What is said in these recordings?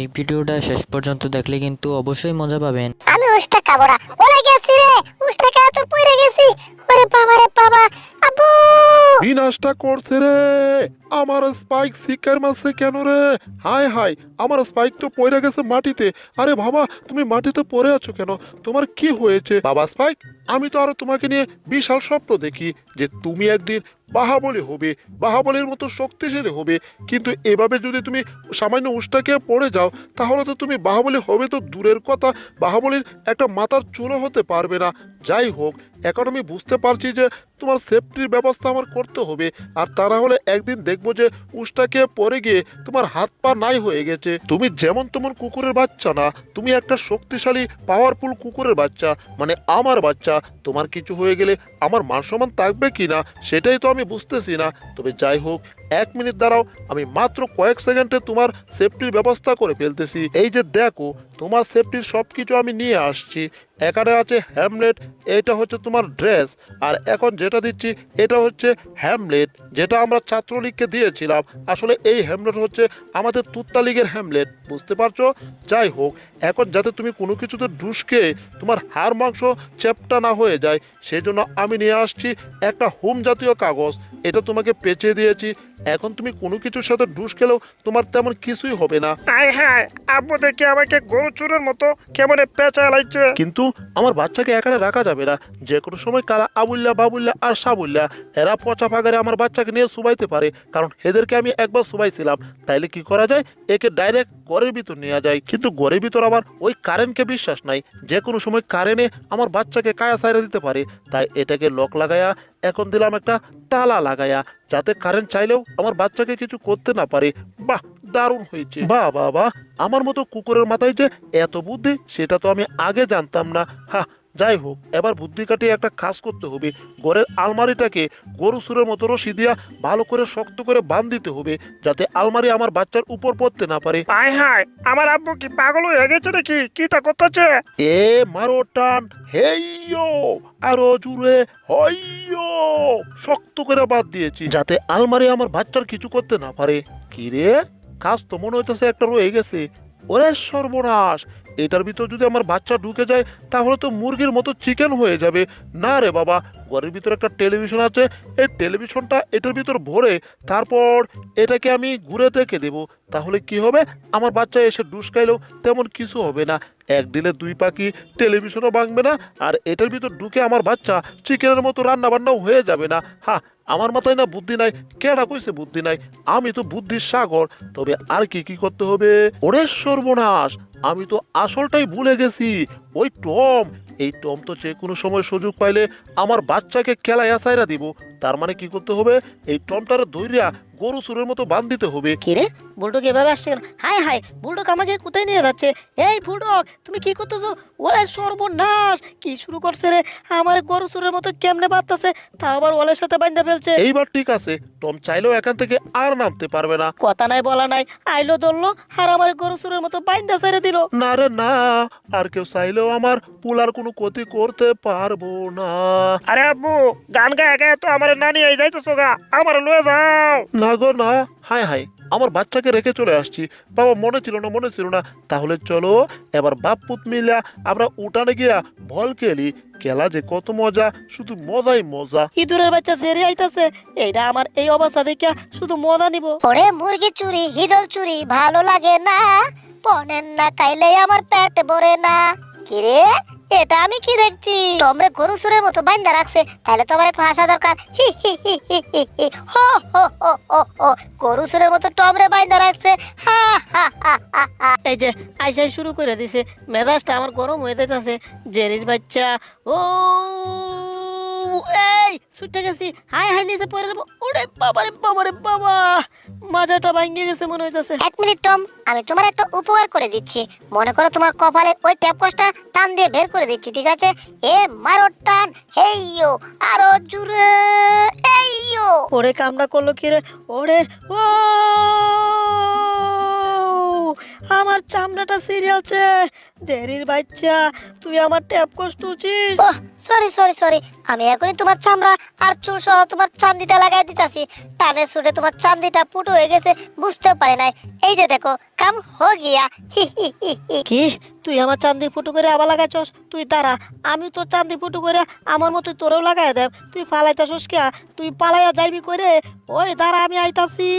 এই ভিডিওটা শেষ পর্যন্ত দেখলে কিন্তু অবশ্যই মজা পাবেন। আমি উষ্টা খাবো না, ওরে গেছি রে, উষ্টা খাওয়া তো পড়ে গেছি। ওরে বাবা রে বাবা, আবু বিনাশটা করছে রে, আমার স্পাইক শিকার মারছে কেন রে? হায় হায়, আমার স্পাইক তো পড়ে গেছে মাটিতে। আরে বাবা, তুমি মাটিতে পড়ে আছো কেন? তোমার কি হয়েছে বাবা স্পাইক? আমি তো আরো তোমাকে নিয়ে বিশাল স্বপ্ন দেখি যে তুমি একদিন বাহুবলী হবে, বাহুবলীর মতো শক্তিশালী হবে। কিন্তু এভাবে যদি তুমি সামান্য উষ্টাকে পড়ে যাও, তাহলে তো তুমি বাহুবলী হবে তো দূরের কথা, বাহুবলীর একটা মাথার চুলও হতে পারবে না। যাই হোক, এখন আমি বুঝতে পারছি যে তোমার সেফটির ব্যবস্থা আমার করতে হবে। আর তা না হলে একদিন দেখবো যে উষ্টাকে পরে গিয়ে তোমার হাত পা নাই হয়ে গেছে। তুমি যেমন তেমন কুকুরের বাচ্চা না, তুমি একটা শক্তিশালী পাওয়ারফুল কুকুরের বাচ্চা, মানে আমার বাচ্চা। তোমার কিছু হয়ে গেলে আমার মান সম্মান থাকবে কি না সেটাই তো আমি বুঝতেছি না। তবে যাই হোক, 1 মিনিট দাঁড়াও, আমি মাত্র কয়েক সেকেন্ডে তোমার সেফটির ব্যবস্থা করে ফেলতেছি। এই যে দেখো, তোমার সেফটির সব কিছু আমি নিয়ে আসছি। এখানে আছে হ্যামলেট, এটা হচ্ছে তোমার ড্রেস, আর এখন যেটা দিচ্ছি এটা হচ্ছে হ্যামলেট, যেটা আমরা ছাত্রলীগকে দিয়েছিলাম। আসলে এই হ্যামলেট হচ্ছে আমাদের তুত্তা লীগের হ্যামলেট, বুঝতে পারছো? যাই হোক, এখন যাতে তুমি কোনো কিছুতে ঢুসকে তোমার হাড় মাংস চ্যাপ্টা না হয়ে যায়, সেই জন্য আমি নিয়ে আসছি একটা হোম জাতীয় কাগজ। এটা তোমাকে পেঁচিয়ে দিয়েছি। এখন তুমি কোনো কিছুর সাথে ঢুস খেলেও তোমার তেমন কিছুই হবে না। আয় হায়, আব্বু দেখি আমাকে গরু চুরের মতো কেমন পেঁচা লাগছে। কিন্তু আমার বাচ্চাকে এখানে রাখা যাবে না। যে কোনো সময় কারা আবুল্লা বাবুল্লা আর সাবুল্লা এরা পচা ফাগারে আমার বাচ্চাকে নিয়ে সুবাইতে পারে, কারণ এদেরকে আমি একবার সুবাইছিলাম। তাইলে কি করা যায়, একে ডাইরেক্ট ঘরের ভিতর নিয়ে যায়। কিন্তু ঘরের ভিতর আবার ওই কারেন্টকে বিশ্বাস নাই, যে কোনো সময় কারেন্টে আমার বাচ্চাকে কায়া সাইরা দিতে পারে। তাই এটাকে লক লাগায়া এখন দিলাম একটা তালা লাগায়া, যাতে কারেন্ট চাইলেও আমার বাচ্চাকে কিছু করতে না পারে। বাহ, দারুণ হয়েছে। বাহ বাহ বাহ, আমার মতো কুকুরের মাথায় যে এত বুদ্ধি, সেটা তো আমি আগে জানতাম না। হ্যাঁ, যাই হোক, এবার বুদ্ধি কাটিয়ে একটা কাজ করতে হবে। ঘরের আলমারিটাকে গরু সুরের মতো রশি দিয়া ভালো করে শক্ত করে বাঁধ দিতে হবে, যাতে আলমারি আমার বাচ্চার উপর পড়তে না পারে। আয় হায়, আমার আব্বু কি পাগল হয়ে গেছে নাকি? কি তা করতেছে? এ মারো টান, হেইয়ো, আরো জুড়ে হইয়ো। শক্ত করে বাদ দিয়েছি যাতে আলমারি আমার বাচ্চার কিছু করতে না পারে। কি রে, কাজ তো মনে হইতেছে একটা রয়ে গেছে। ওরে সর্বনাশ, এটার ভিতর যদি আমার বাচ্চা ঢুকে যায় তাহলে তো মুরগির মতো চিকেন হয়ে যাবে। না রে বাবা, ঘরের ভিতর একটা টেলিভিশন আছে, এই টেলিভিশনটা এটার ভিতর ভরে তারপর এটাকে আমি ঘুরে দেখে দেব। তাহলে কি হবে, আমার বাচ্চা এসে ঢুসকাইলেও তেমন কিছু হবে না। এক দিলে দুই পাখি, টেলিভিশনও ভাঙবে না, আর এটার ভিতর ঢুকে আমার বাচ্চা চিকেনের মতো রান্না বান্নাও হয়ে যাবে না। হ্যাঁ, আমার মাথায় না বুদ্ধি নাই, কেডা কইছে বুদ্ধি নাই? আমি তো বুদ্ধির সাগর। তবে আর কি কি করতে হবে? ওরে সর্বনাশ, আমি তো আসলটাই ভুলে গেছি। ওই টম, এই টম তো যে কোনো সময় সুযোগ পাইলে আমার বাচ্চাকে খেলায় আসাইরা দিব। তার মানে কি করতে হবে, এই টমটার ধৈর্যা গরু সুরের মতো বাঁধ দিতে হবে। কিরে, বুলডগ এভাবে আসছে কেন? হায় হায়, বুলডগ আমাকে কোথায় নিয়ে যাচ্ছে? এই বুলডগ, তুমি কি করতেছো? ওরে সর্বনাশ, কি শুরু করছে রে? আমার গরু চুরের মতো কেমনে বাঁধতেছে, তা আবার ওলের সাথে বাঁধতে ফেলছে। এইবার ঠিক আছে, টম চাইলেও এখান থেকে আর নামতে পারবে না। কথা নাই বলা নাই, আইলো ধরলো আর আমার গরু চুরের মতো বাইন্দা ছেড়ে দিল। না রে না, আর কেউ চাইলেও আমার পুলার কোনো ক্ষতি করতে পারবো না। আরে আব্বু, গান গায়ে গায়ে তো আমার নানি এই যাইতেছো গা, আমার লয়ে যাও। না গো না, হায় হায়, আমার বাচ্চাকে রেখে চলে আসছি। বাবা মনে ছিল না, মনে ছিল না। তাহলে চলো এবার বাপ পুত মিলা আমরা উঠানে গিয়া বল খেলি। খেলা যে কত মজা, শুধু মজাই মজা। ইঁদুরের বাচ্চা ছেড়ে আইতাছে, এইটা আমার এই অবস্থা দেখে শুধু মজা নিব। ওরে মুরগি চুরি, হিদল চুরি ভালো লাগে না, পনের না খাইলে আমার পেট ভরে না। কিরে, এটা আমি কি দেখছি? তোমরা গরু সুরের মতো বাইন্দা রাখছে, তাহলে তোমার একটু হাসা দরকার। হি হি হি হি হি হি, হো হো হো হো হো, গরু সুরের মতো টমরে বাইন্দা রাখছে। হা হা হা হা হা। এই যে আইসাই শুরু করে দিছে, মেজাজটা আমার গরম হয়ে যাইতাছে। জেরির বাচ্চা, ও এই ছুটে গেছি, হাই হাই নিচে পড়ে যাবো। ওরে বাবা রে বাবা রে বাবা, মাজাটা ভাঙিয়ে গেছে মনে হইতাছে। 1 মিনিট টম, আমি তোমার একটা উপকার করে দিচ্ছি। মনে করো তোমার কপালের ওই ট্যাপ কষটা টান দিয়ে বের করে দিচ্ছি, ঠিক আছে? এ মারো টান, হেইয়ো, আরো জোরে, এইয়ো। ওরে কামড়া করলো কি রে? ওরে ও আমার চামড়াটা সিরিয়ালছে। জেরির বাচ্চা, তুই আমার ট্যাপ কষ্টছিস। ওহ, সরি সরি সরি, আমি এখনই তোমার চামড়া আর চুল সহ তোমার চান্দিটা লাগাই দিতাছি। টানে সুটে তোমার চান্দিটা ফুটো হয়ে গেছে, বুঝতে পারি নাই। এই যে দেখো, কাম হো গিয়া। কি তুই আমার চান্দি ফুটো করে আবার লাগাইছস? তুই দাঁড়া, আমি তো চান্দি ফুটো করে আমার মতো তোরেও লাগাই দেব। তুই পালাইতাছস কে? তুই পালাইয়া যাইবি করে? ওই দাঁড়া, আমি আইতাছি।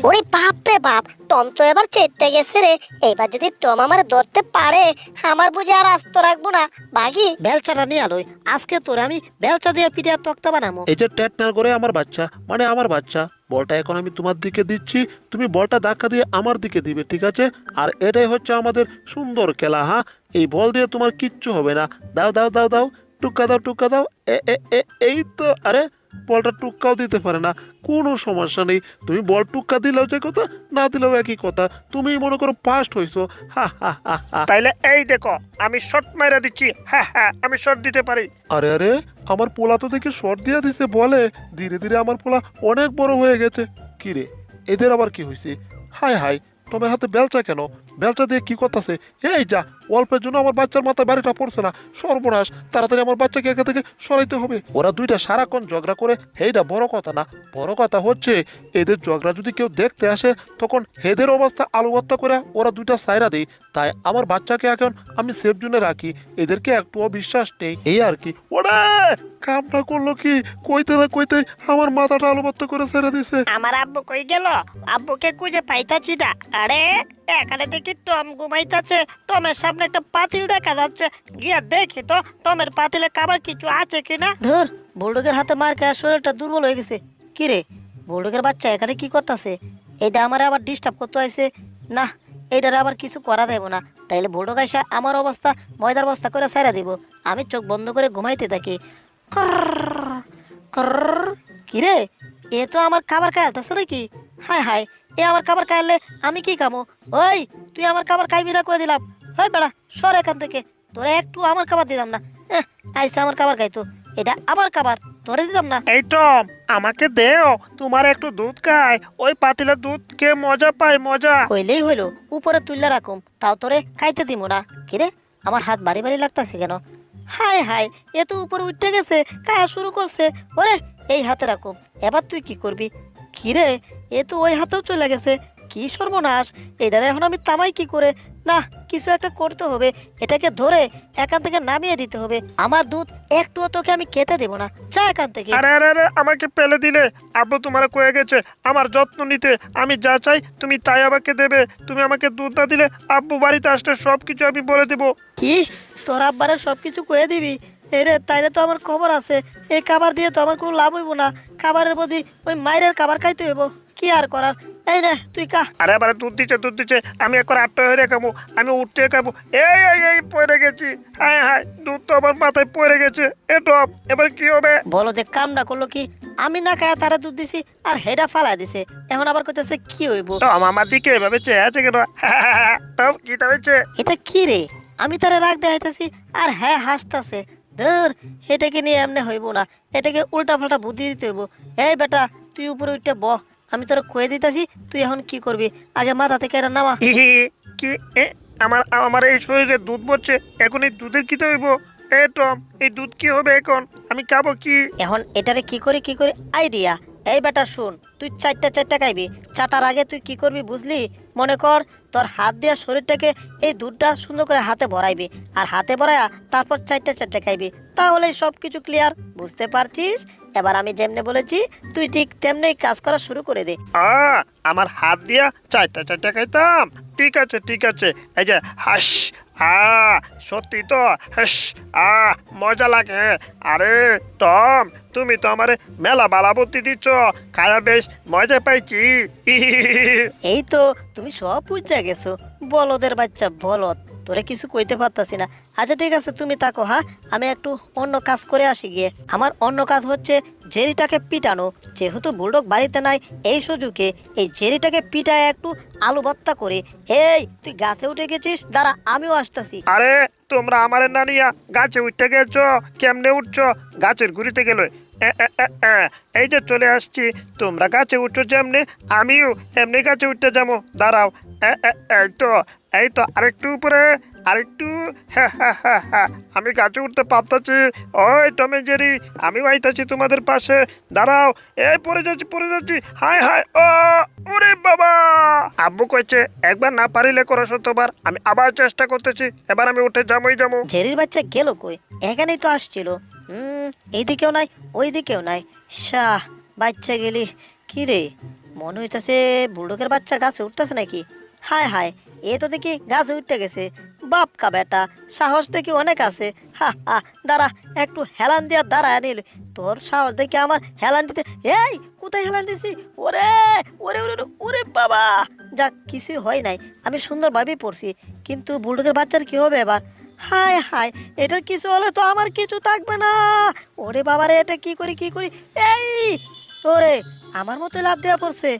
ওরে বাপ রে বাপ, টম তো এবার চেতে গেছে রে। এইবার যদি টম আমার ধরতে পারে, আমার বুঝে আর আস্ত রাখবো না। বাঘি, বেলচাটা নিয়ে আলোই, আজকে তোরে আমি বেলচা দিয়ে পিঠে আর তক্তা বানাবো। এই যে ট্যাটনার করে আমার বাচ্চা, মানে আমার বাচ্চা, বলটা এখন আমি তোমার দিকে দিচ্ছি, তুমি বলটা ধাক্কা দিয়ে আমার দিকে দিবে, ঠিক আছে? আর এটাই হচ্ছে আমাদের সুন্দর খেলা। হ্যাঁ, এই বল দিয়ে তোমার কিচ্ছু হবে না। দাও দাও দাও দাও, টুক্কা দাও টুক্কা দাও। এ এ এ এই তো। আরে বলটা টুক্কাও দিতে পারে না, কোনো সমস্যা নেই। তুমি বল টুক্কা দিলেও যে কথা, না দিলেও একই কথা। তুমি মনে করো ফার্স্ট হইছো। হা হা হা হা। তাইলে এই দেখো, আমি শর্ট মাইরা দিচ্ছি। হ্যাঁ হ্যাঁ, আমি শর্ট দিতে পারি। আরে আরে, আমার পোলা তো দেখে শর্ট দিয়ে দিছে বলে। ধীরে ধীরে আমার পোলা অনেক বড় হয়ে গেছে। কি রে, এদের আবার কি হয়েছে? হাই হাই, তোমার হাতে বেলচা কেন? বেলচা দিয়ে কি করতেছে? এই যা, অল্পের জন্য আমার বাচ্চার মাথায় বাড়িটা পড়ছে না। সর্বনাশ, তাড়াতাড়ি আমার বাচ্চাকে এখান থেকে সরাইতে হবে। ওরা দুইটা সারাক্ষণ ঝগড়া করে, এইটা বড় কথা না। বড় কথা হচ্ছে, এদের ঝগড়া যদি কেউ দেখতে আসে, তখন এদের অবস্থা আলু ভর্তা করে ওরা দুইটা সাইরা দেয়। তাই আমার বাচ্চাকে এখন আমি সেফ জোনে রাখি, এদেরকে একটুও বিশ্বাস নেই, এই আর কি। ওরে, কামটা করলো কি? কইতে না কইতে আমার মাথাটা আলু ভর্তা করে ছেড়ে দিছে। আমার আব্বু কই গেল? আব্বুকে খুঁজে পাইতাছি না। আরে এখানে দেখি টম ঘুমাইতাছে। টমের সামনে একটা পাতিল দেখা যাচ্ছে। গিয়া দেখি তো টমের পাতিলে খাবার কিছু আছে কিনা। ধর, বুলডগের হাতে মার খেয়ে শরীরটা দুর্বল হয়ে গেছে। কি রে, বুলডগের বাচ্চা এখানে কি করতেছে? এইটা আমার আবার ডিস্টার্ব করতে হয়েছে না। এইটার আবার কিছু করা দেব না, তাইলে বুলডগ আইসা আমার অবস্থা ময়দার বস্তা করে সাইরা দিব। আমি চোখ বন্ধ করে ঘুমাইতে থাকি। কি রে, এ তো আমার খাবার খাইতেছে নাকি? হায় হায়, এ আমার খাবার খাইলে আমি কি খামো? ওই, তুই আমার খাবার খাইবি না করে দিলাম। হয় বেড়া, সর এখান থেকে। তোরা একটু আমার খাবার দিলাম না। আইসা আমার খাবার খাইতো, এটা আমার খাবার, ধরে দিতাম না। এই টম, আমাকে দেও, তোমার একটু দুধ খাই। ওই পাতিলের দুধ খেয়ে মজা পাই, মজা। কইলেই হইলো, উপরে তুললে রাখুম, তাও তোরে খাইতে দিব না। কিরে, আমার হাত বাড়ি বাড়ি লাগতাছে কেন? হায় হায়, এ তো উপরে উঠে গেছে, খাওয়া শুরু করছে। ওরে, এই হাতে রাখুম, এবার তুই কি করবি? কিরে, এ তো ওই হাতেও চলে গেছে। কি সর্বনাশ, এটারে এখন আমি তামাই কি করে? না, কিছু একটা করতে হবে। এটাকে ধরে এখান থেকে নামিয়ে দিতে হবে। আমার দুধ একটুও তোকে আমি খেতে দেবো না, যা এখান থেকে। আরে আরে আরে, আমাকে ফেলে দিলে। আব্বু তোমার কয়ে গেছে আমার যত্ন নিতে। আমি যা চাই তুমি তাই আমাকে দেবে। তুমি আমাকে দুধ না দিলে আব্বু বাড়িতে আসলে সবকিছু আমি বলে দেবো। কি, তোর আব্বারে সবকিছু কয়ে দিবি? এরে, তাইলে তো আমার খবর আছে। এই খাবার দিয়ে তো আমার কোনো লাভ হইব না। খাবারের বদি ওই মায়ের খাবার খাইতে হইব। কি আর করার, এই নে তুই খা। আরে আবার দুধ দিচ্ছে দুধ দিচ্ছে, আমি এখন আটটা হয়ে খাবো। আমি উঠতে খাবো। এই এই এই, পড়ে গেছি। হায় হায়, দুধ তো আমার মাথায় পড়ে গেছে। এ টপ, এবার কি হবে? বলো যে কামটা করলো কি? আমি না খায় তারা দুধ দিছি আর হেডা ফালাই দিছে। এখন আবার কইতেছে কি হইব? টম আমার দিকে এভাবে চেয়ে আছে কেন? টম, কি হয়েছে? এটা কি রে? আমি তারা রাগ দেখাইতেছি আর হ্যাঁ হাসতাছে। ধর, এটাকে নিয়ে এমনি হইব না, এটাকে উল্টা পাল্টা বুদ্ধি দিতে হইব। এই বেটা, তুই উপরে উঠে বহ, আমি তোরা কয়ে দিতেছি। তুই এখন কি করবি? আগে মাথা থেকে এটা নামা। কি? এ, আমার আমার এই শরীরে দুধ পড়ছে। এখন এই দুধের কি হইব? এ টম, এই দুধ কি হবে এখন? আমি খাবো কি? এখন এটারে কি করে আইডিয়া। এই বেটা শুন, তুই চারটা চারটা খাইবি। চাটার আগে তুই কি করবি বুঝলি? মনে কর তোর হাত দিয়া শরীরটাকে এই দুধটা সুন্দর করে হাতে ভরাইবি, আর হাতে ভরাইয়া তারপর চারটা চারটা খাইবি। তাহলে সব কিছু ক্লিয়ার, বুঝতে পারছিস? এবার আমি যেমনে বলেছি তুই ঠিক তেমনি কাজ করা শুরু করে দে। আমার হাত দিয়া চারটা চারটা খাইতাম। ঠিক আছে ঠিক আছে। এই যে হাস, সত্যি তো, হাস, মজা লাগে। আরে টম, তুমি তো আমারে মেলা বালা বুদ্ধি দিচ্ছ। খায়া বেশ মজা পাইছি। এই তো, তুমি সব বুঝা গেছো। বলদের বাচ্চা বলদ, তোরে কিছু কইতে পারতাছি না। আচ্ছা ঠিক আছে, তুমি থাকো। হ্যাঁ, আমি একটু অন্য কাজ করে আসি গিয়ে। আমার অন্য কাজ হচ্ছে জেরিটাকে পিটানো। যেহেতু বুলডগ বাড়িতে নাই, এই সুযোগে এই জেরিটাকে পিটায় একটু আলু ভর্তা করে। এই, তুই গাছে উঠে গেছিস, দাঁড়া আমিও আসতেছি। আরে তোমরা আমারে না নিয়া গাছে উঠতে গেছ? কেমনে উঠছ? গাছের গুড়িতে গেলে? এই যে চলে আসছি। তোমরা গাছে উঠছো যেমনি, আমিও এমনি গাছে উঠতে যাবো। দাঁড়াও, এই তো এই তো আরেকটু উপরে আরেকটু। হ্যাঁ হ্যাঁ হ্যাঁ হ্যাঁ, আমি গাছে উঠতে পারতাছি। ওই টমে জেরি, আমি আইতাছি তোমাদের পাশে, দাঁড়াও। এই পড়ে যাচ্ছি। হায় হায়, ও ওরে বাবা! আব্বু কইছে একবার না পারিলে করো শতবার। আমি আবার চেষ্টা করতেছি, এবার আমি উঠে যাবো। জেরির বাচ্চা গেল কই? এখানেই তো আসছিল। এইদিকেও নাই, ওই দিকেও নাই। শাহ, বাচ্চা গেলি কি রে? মনে হইতাছে বুলডগের বাচ্চা গাছে উঠতেছে নাকি। হায় হায়, এ তো দেখি গাছে উঠতে গেছে। বাপকা বেটা, সাহস দেখি অনেক আছে। হা হা, দাঁড়া, একটু হেলান দিয়া দাঁড়ায় নিল। তোর সাহস দেখি আমার হেলান দিতে। এই, কোথায় হেলান দিছি? ওরে ওরে ওরে ওরে, ওরে বাবা! যাক, কিছুই হয় নাই, আমি সুন্দরভাবেই পড়ছি। কিন্তু বুলডগের বাচ্চার কি হবে এবার? হায় হায়, এটার কিছু হলে তো আমার কিছু থাকবে না। ওরে বাবা রে, এটা কি করি? এই ওরে, আমার মতো লাভ দেওয়া পড়ছে।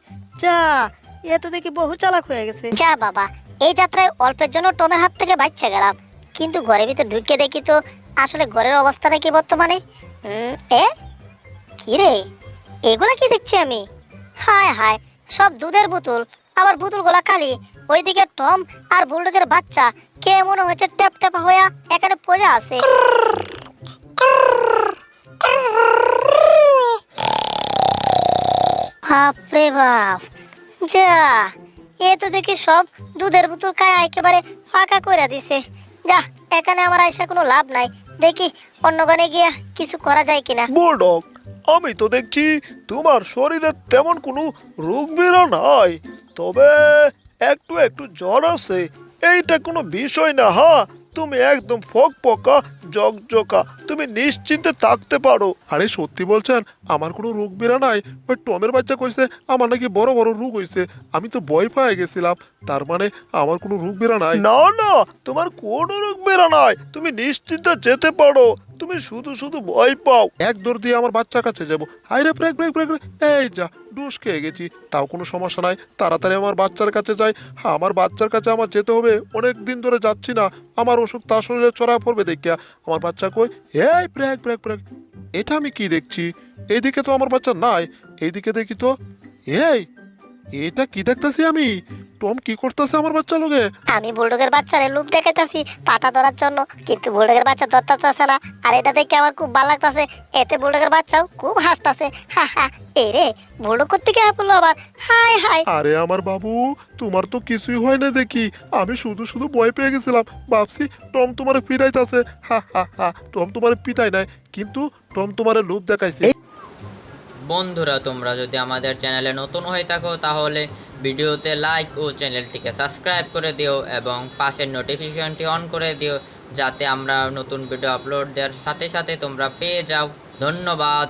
যা, এ তো দেখি বহু চালাক হয়ে গেছে। যা বাবা, এই যাত্রায় অল্পের জন্য টমের হাত থেকে বাচ্চা গেলাম, কিন্তু ঘরের ভিতর ঢুকে দেখি তো আসলে ঘরের অবস্থাটা কি বর্তমানে। এ কি রে, এগুলা কি দেখছি আমি? হায় হায়, সব দুধের বোতল, আবার বোতলগুলা খালি। ওইদিকে টম আর বুলডগের বাচ্চা কে মনে হচ্ছে ট্যাপ ট্যাপ হইয়া এখানে পড়ে আছে। বাপরে বাপ, যা, এ তো দেখি সব দুধের বোতল খায় একেবারে ফাঁকা করে দিছে। যা, এখানে আমার আইসা কোনো লাভ নাই, দেখি অন্য গানে গিয়া কিছু করা যায় কিনা। বুলডগ, আমি তো দেখছি তোমার শরীরে তেমন কোনো রোগ বেরো নাই, তবে একটু একটু জ্বর আছে। এইটা কোনো বিষয় না। হ্যাঁ, তুমি একদম ফকফকা জকজকা, তুমি নিশ্চিন্তে থাকতে পারো। আরে সত্যি বলছেন? আমার কোনো রোগ বেরা নাই? ওই টমের বাচ্চা কইছে আমার নাকি বড় বড় রোগ হইছে। আমি তো ভয় পেয়ে গেছিলাম। তার মানে আমার কোনো রোগ বেরা নাই? না না, তোমার কোনো রোগ বেরো নাই, তুমি নিশ্চিন্তে যেতে পারো। তুমি শুধু ভয় পাও। এক দৌড় দিয়ে আমার বাচ্চার কাছে যাবো। হাই রে, ব্রেক ব্রেক ব্রেক! এই যা, ডুস খেয়ে গেছি। তাও কোনো সমস্যা নাই, তাড়াতাড়ি আমার বাচ্চার কাছে যাই। হ্যাঁ, আমার বাচ্চার কাছে আমার যেতে হবে। অনেক দিন ধরে যাচ্ছি না, আমার অসুখ তার শরীরে চড়া পড়বে দেখিয়া। আমার বাচ্চা কই? এই ব্রেক ব্রেক ব্রেক! এটা আমি কি দেখছি? এইদিকে তো আমার বাচ্চা নাই। এইদিকে দেখি তো। এই, এটা কি দেখতেছি আমি? টম কি করতেছে আমার বাচ্চা লোকে? আমি বুলডগের বাচ্চারে লুপ দেখাইতাছি পাতা ধরার জন্য, কিন্তু বুলডগের বাচ্চা ধরতেছে না। আর এটা দেখে আমার খুব ভালো লাগতেছে। এতে বুলডগের বাচ্চাও খুব হাসতেছে। হা হা, এ রে, বুলডগ করতে গিয়ে বললো আবার হাই হাই। আরে আমার বাবু, তোমার তো কিছুই হয় না দেখি। আমি শুধু ভয় পেয়ে গেছিলাম। ভাবছি টম তোমারে পিটাইতাছে। হা হা হা, টম তোমারে পিটাই নাই, কিন্তু টম তোমারে লোভ দেখাইছে। বন্ধুরা, তোমরা যদি আমাদের চ্যানেলে নতুন হয়ে থাকো তাহলে ভিডিওতে লাইক ও চ্যানেলটিকে সাবস্ক্রাইব করে দিও এবং পাশের নোটিফিকেশনটি অন করে দিও, যাতে আমরা নতুন ভিডিও আপলোড দেওয়ার সাথে সাথে তোমরা পেয়ে যাও। ধন্যবাদ।